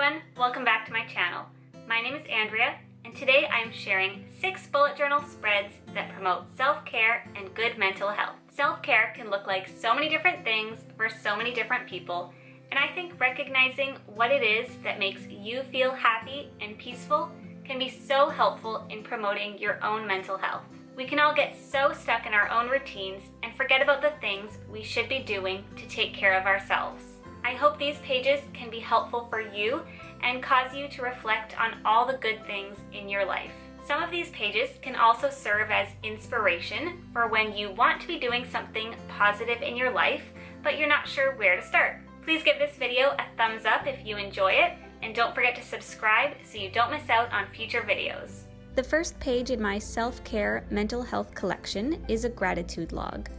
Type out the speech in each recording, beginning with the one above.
everyone, welcome back to my channel. My name is Andrea, and today I am sharing 6 bullet journal spreads that promote self-care and good mental health. Self-care can look like so many different things for so many different people, and I think recognizing what it is that makes you feel happy and peaceful can be so helpful in promoting your own mental health. We can all get so stuck in our own routines and forget about the things we should be doing to take care of ourselves. I hope these pages can be helpful for you and cause you to reflect on all the good things in your life. Some of these pages can also serve as inspiration for when you want to be doing something positive in your life, but you're not sure where to start. Please give this video a thumbs up if you enjoy it, and don't forget to subscribe so you don't miss out on future videos. The first page in my self-care mental health collection is a gratitude log.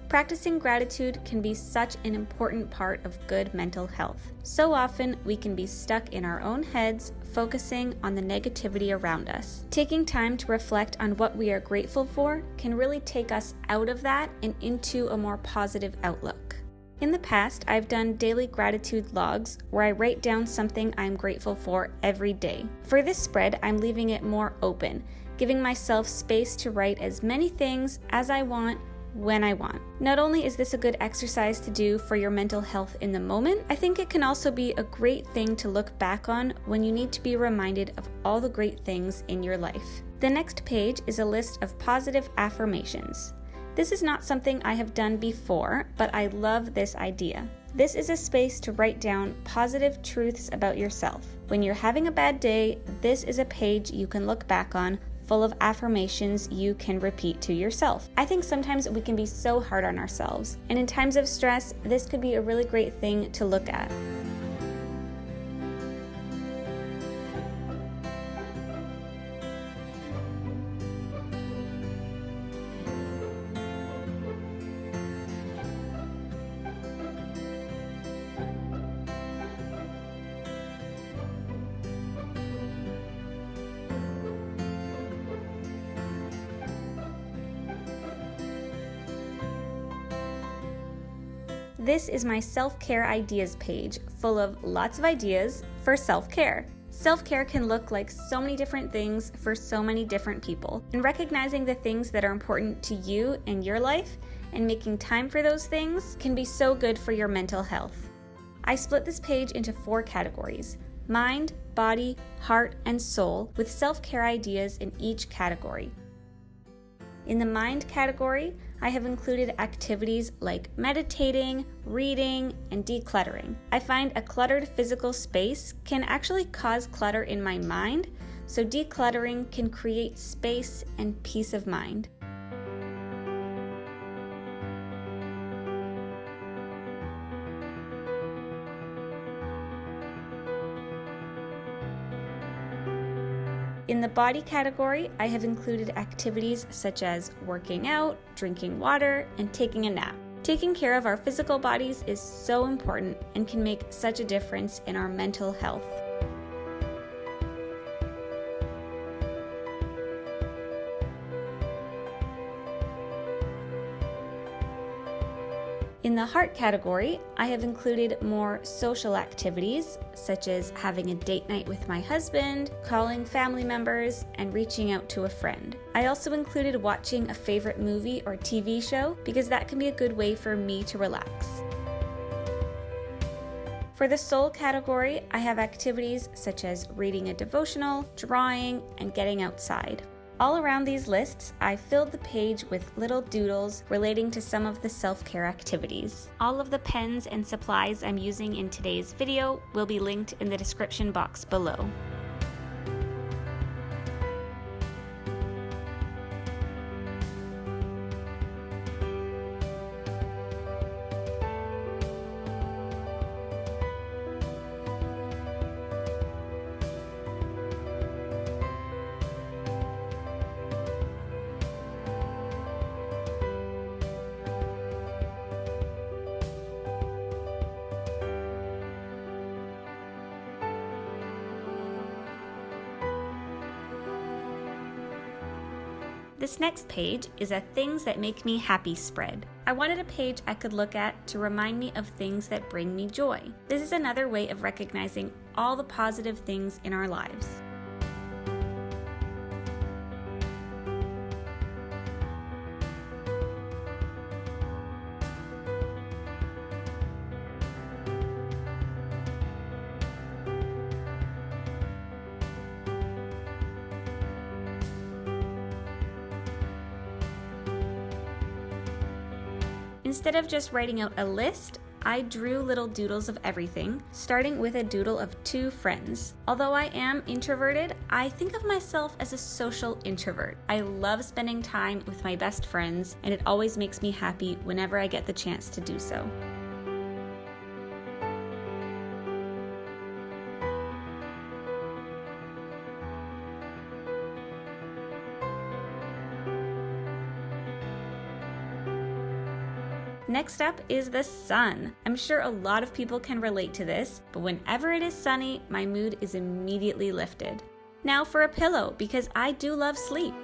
Practicing gratitude can be such an important part of good mental health. So often we can be stuck in our own heads, focusing on the negativity around us. Taking time to reflect on what we are grateful for can really take us out of that and into a more positive outlook. In the past, I've done daily gratitude logs where I write down something I'm grateful for every day. For this spread, I'm leaving it more open, giving myself space to write as many things as I want when I want. Not only is this a good exercise to do for your mental health in the moment, I think it can also be a great thing to look back on when you need to be reminded of all the great things in your life. The next page is a list of positive affirmations. This is not something I have done before, but I love this idea. This is a space to write down positive truths about yourself. When you're having a bad day, this is a page you can look back on full of affirmations you can repeat to yourself. I think sometimes we can be so hard on ourselves, and in times of stress, this could be a really great thing to look at. This is my self-care ideas page, full of lots of ideas for self-care. Self-care can look like so many different things for so many different people, and recognizing the things that are important to you in your life and making time for those things can be so good for your mental health. I split this page into 4 categories: mind, body, heart, and soul, with self-care ideas in each category. In the mind category, I have included activities like meditating, reading, and decluttering. I find a cluttered physical space can actually cause clutter in my mind, so decluttering can create space and peace of mind. In the body category, I have included activities such as working out, drinking water, and taking a nap. Taking care of our physical bodies is so important and can make such a difference in our mental health. In the heart category, I have included more social activities, such as having a date night with my husband, calling family members, and reaching out to a friend. I also included watching a favorite movie or TV show, because that can be a good way for me to relax. For the soul category, I have activities such as reading a devotional, drawing, and getting outside. All around these lists, I filled the page with little doodles relating to some of the self-care activities. All of the pens and supplies I'm using in today's video will be linked in the description box below. This next page is a Things That Make Me Happy spread. I wanted a page I could look at to remind me of things that bring me joy. This is another way of recognizing all the positive things in our lives. Instead of just writing out a list, I drew little doodles of everything, starting with a doodle of 2 friends. Although I am introverted, I think of myself as a social introvert. I love spending time with my best friends, and it always makes me happy whenever I get the chance to do so. Next up is the sun. I'm sure a lot of people can relate to this, but whenever it is sunny, my mood is immediately lifted. Now for a pillow, because I do love sleep.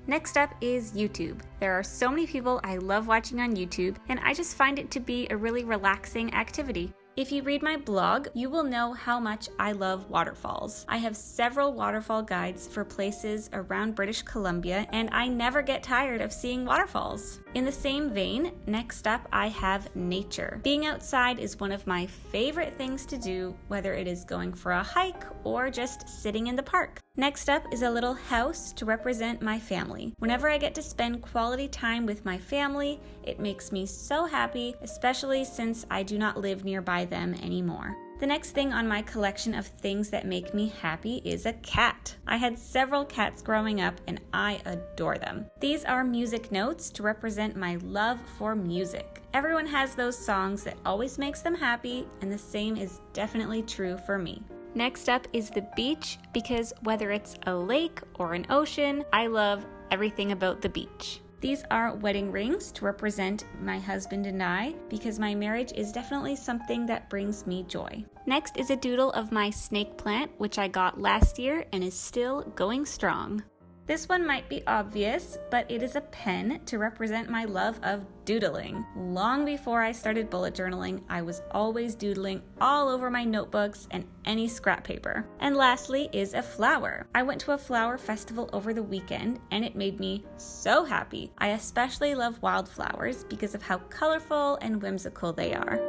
Next up is YouTube. There are so many people I love watching on YouTube, and I just find it to be a really relaxing activity. If you read my blog, you will know how much I love waterfalls. I have several waterfall guides for places around British Columbia, and I never get tired of seeing waterfalls. In the same vein, next up I have nature. Being outside is one of my favorite things to do, whether it is going for a hike or just sitting in the park. Next up is a little house to represent my family. Whenever I get to spend quality time with my family, it makes me so happy, especially since I do not live nearby them anymore. The next thing on my collection of things that make me happy is a cat. I had several cats growing up and I adore them. These are music notes to represent my love for music. Everyone has those songs that always makes them happy, and the same is definitely true for me. Next up is the beach, because whether it's a lake or an ocean, I love everything about the beach. These are wedding rings to represent my husband and I, because my marriage is definitely something that brings me joy. Next is a doodle of my snake plant, which I got last year and is still going strong. This one might be obvious, but it is a pen to represent my love of doodling. Long before I started bullet journaling, I was always doodling all over my notebooks and any scrap paper. And lastly is a flower. I went to a flower festival over the weekend and it made me so happy. I especially love wildflowers because of how colorful and whimsical they are.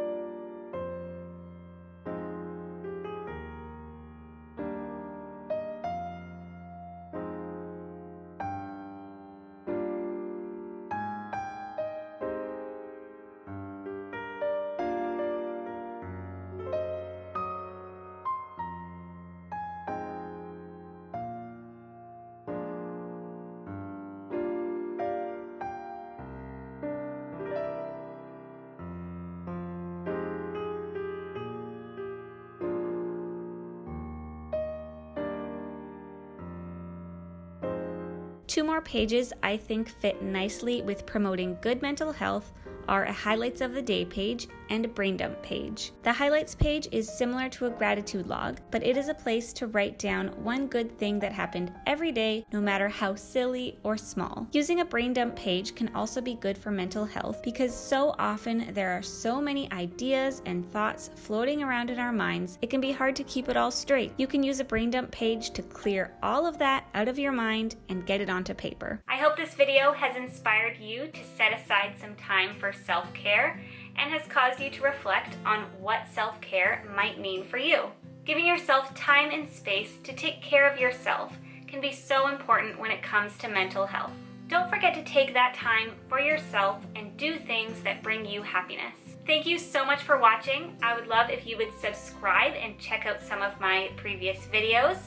Two more pages I think fit nicely with promoting good mental health are a highlights of the day page and a brain dump page. The highlights page is similar to a gratitude log, but it is a place to write down one good thing that happened every day, no matter how silly or small. Using a brain dump page can also be good for mental health because so often there are so many ideas and thoughts floating around in our minds, it can be hard to keep it all straight. You can use a brain dump page to clear all of that out of your mind and get it onto paper. I hope this video has inspired you to set aside some time for self-care and has caused you to reflect on what self-care might mean for you. Giving yourself time and space to take care of yourself can be so important when it comes to mental health. Don't forget to take that time for yourself and do things that bring you happiness. Thank you so much for watching. I would love if you would subscribe and check out some of my previous videos,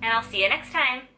and I'll see you next time.